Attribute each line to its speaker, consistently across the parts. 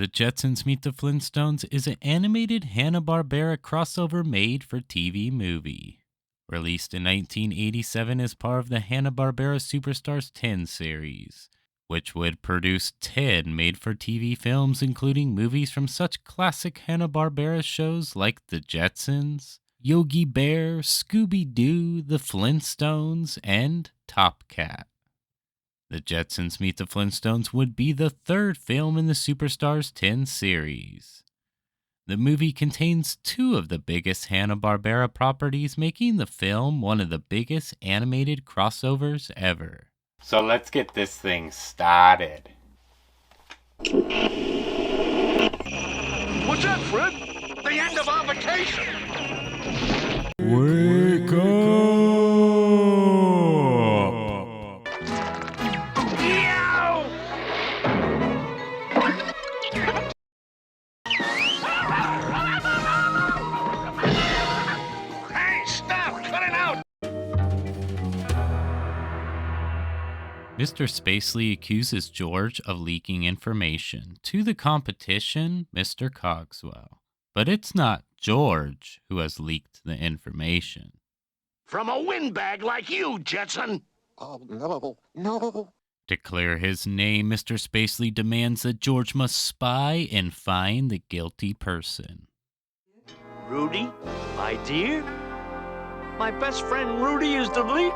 Speaker 1: The Jetsons Meet the Flintstones is an animated Hanna-Barbera crossover made for TV movie. Released in 1987 as part of the Hanna-Barbera Superstars 10 series, which would produce 10 made-for-TV films including movies from such classic Hanna-Barbera shows like The Jetsons, Yogi Bear, Scooby-Doo, The Flintstones, and Top Cat. The Jetsons Meet the Flintstones would be the third film in the Superstars 10 series. The movie contains two of the biggest Hanna-Barbera properties, making the film one of the biggest animated crossovers ever. So let's get this thing started.
Speaker 2: What's that, Fred? The end of our vacation!
Speaker 1: Wake up!
Speaker 2: Hey, stop! Cut it out!
Speaker 1: Mr. Spacely accuses George of leaking information to the competition, Mr. Cogswell. But it's not George who has leaked the information.
Speaker 2: From a windbag like you, Jetson!
Speaker 3: Oh, no.
Speaker 1: To clear his name, Mr. Spacely demands that George must spy and find the guilty person.
Speaker 4: Rudy, my dear? My best friend Rudy is the leak?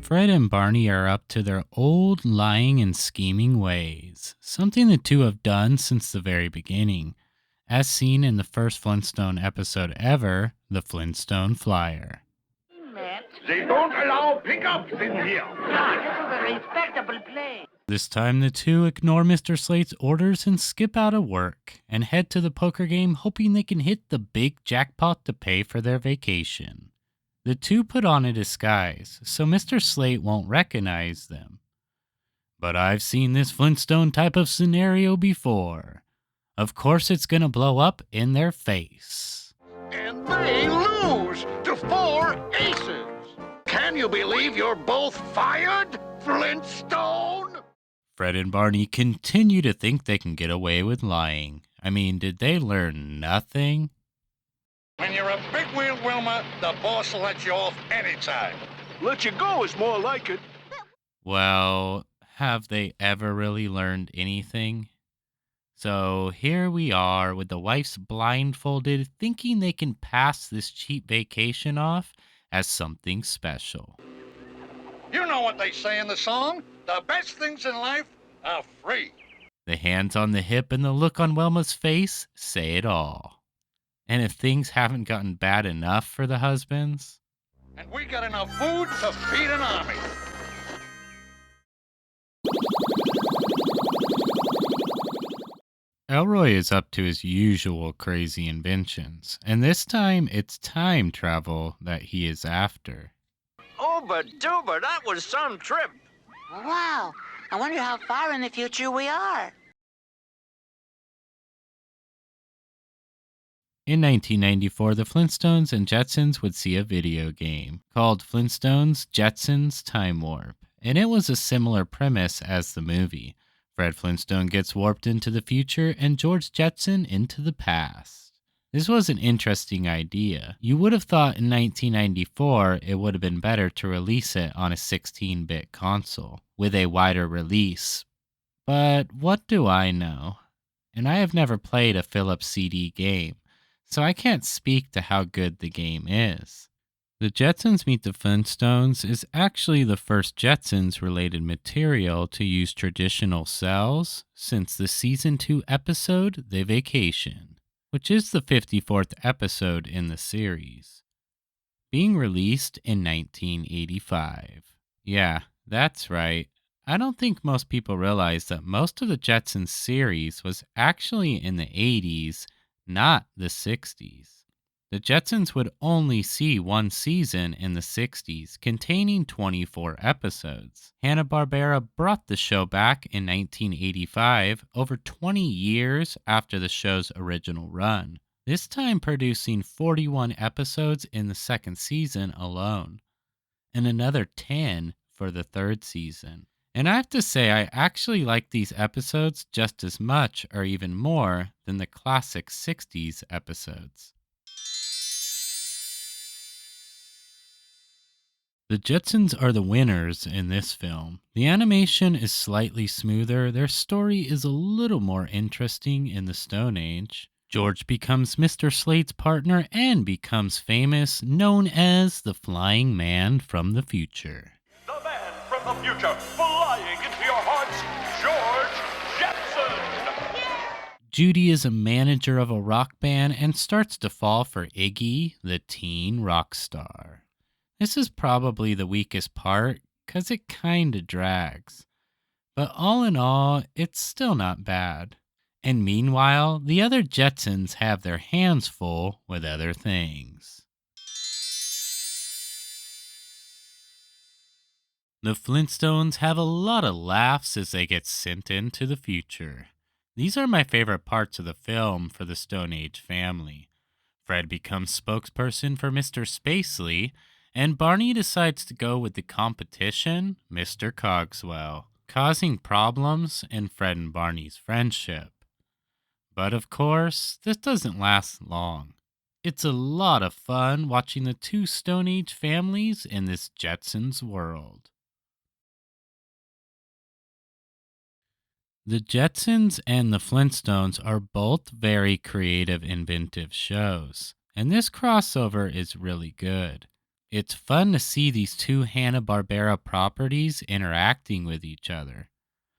Speaker 1: Fred and Barney are up to their old lying and scheming ways, something the two have done since the very beginning, as seen in the first Flintstone episode ever, The Flintstone Flyer.
Speaker 2: They don't allow pickups in here!
Speaker 5: This is a respectable place.
Speaker 1: This time the two ignore Mr. Slate's orders and skip out of work, and head to the poker game hoping they can hit the big jackpot to pay for their vacation. The two put on a disguise, so Mr. Slate won't recognize them. But I've seen this Flintstone type of scenario before. Of course it's gonna blow up in their face.
Speaker 2: And they lose to 4 aces! Can you believe you're both fired, Flintstone?
Speaker 1: Fred and Barney continue to think they can get away with lying. I mean, did they learn nothing?
Speaker 2: When you're a big wheel, Wilma, the boss will let you off anytime.
Speaker 4: Let you go is more like it.
Speaker 1: Well, have they ever really learned anything? So here we are with the wives blindfolded, thinking they can pass this cheap vacation off as something special.
Speaker 2: You know what they say in the song? The best things in life are free.
Speaker 1: The hands on the hip and the look on Wilma's face say it all. And if things haven't gotten bad enough for the husbands,
Speaker 2: And we got enough food to feed an army.
Speaker 1: Elroy is up to his usual crazy inventions, and this time it's time travel that he is after.
Speaker 4: Uber duber, that was some trip.
Speaker 5: Wow. I wonder how far in the future we are.
Speaker 1: In 1994, the Flintstones and Jetsons would see a video game called Flintstones Jetsons Time Warp, and it was a similar premise as the movie. Fred Flintstone gets warped into the future and George Jetson into the past. This was an interesting idea. You would have thought in 1994 it would have been better to release it on a 16-bit console with a wider release. But what do I know? And I have never played a Philips CD game, so I can't speak to how good the game is. The Jetsons Meet the Flintstones is actually the first Jetsons-related material to use traditional cells since the Season 2 episode, The Vacation, which is the 54th episode in the series, being released in 1985. Yeah, that's right. I don't think most people realize that most of the Jetsons series was actually in the 80s, not the 60s. The Jetsons would only see one season in the 60s, containing 24 episodes. Hanna-Barbera brought the show back in 1985, over 20 years after the show's original run, this time producing 41 episodes in the second season alone, and another 10 for the third season. And I have to say, I actually like these episodes just as much or even more than the classic 60s episodes. The Jetsons are the winners in this film. The animation is slightly smoother, their story is a little more interesting in the Stone Age. George becomes Mr. Slade's partner and becomes famous, known as the Flying Man from the future.
Speaker 6: The man from the future, flying into your hearts, George Jetson!
Speaker 1: Judy is a manager of a rock band and starts to fall for Iggy, the teen rock star. This is probably the weakest part because it kinda drags. But all in all, it's still not bad. And meanwhile, the other Jetsons have their hands full with other things. The Flintstones have a lot of laughs as they get sent into the future. These are my favorite parts of the film for the Stone Age family. Fred becomes spokesperson for Mr. Spacely, and Barney decides to go with the competition, Mr. Cogswell, causing problems in Fred and Barney's friendship. But of course, this doesn't last long. It's a lot of fun watching the two Stone Age families in this Jetsons world. The Jetsons and the Flintstones are both very creative, inventive shows, and this crossover is really good. It's fun to see these two Hanna-Barbera properties interacting with each other.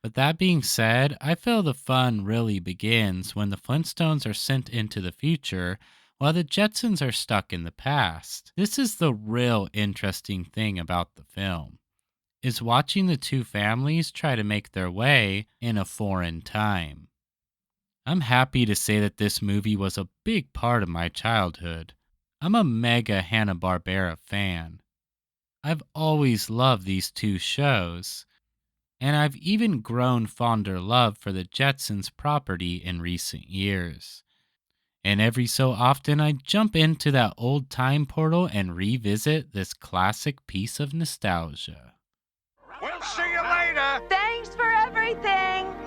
Speaker 1: But that being said, I feel the fun really begins when the Flintstones are sent into the future while the Jetsons are stuck in the past. This is the real interesting thing about the film, is watching the two families try to make their way in a foreign time. I'm happy to say that this movie was a big part of my childhood. I'm a mega Hanna-Barbera fan. I've always loved these two shows, and I've even grown fonder love for the Jetsons property in recent years. And every so often I jump into that old time portal and revisit this classic piece of nostalgia.
Speaker 2: We'll see you later.
Speaker 7: Thanks for everything.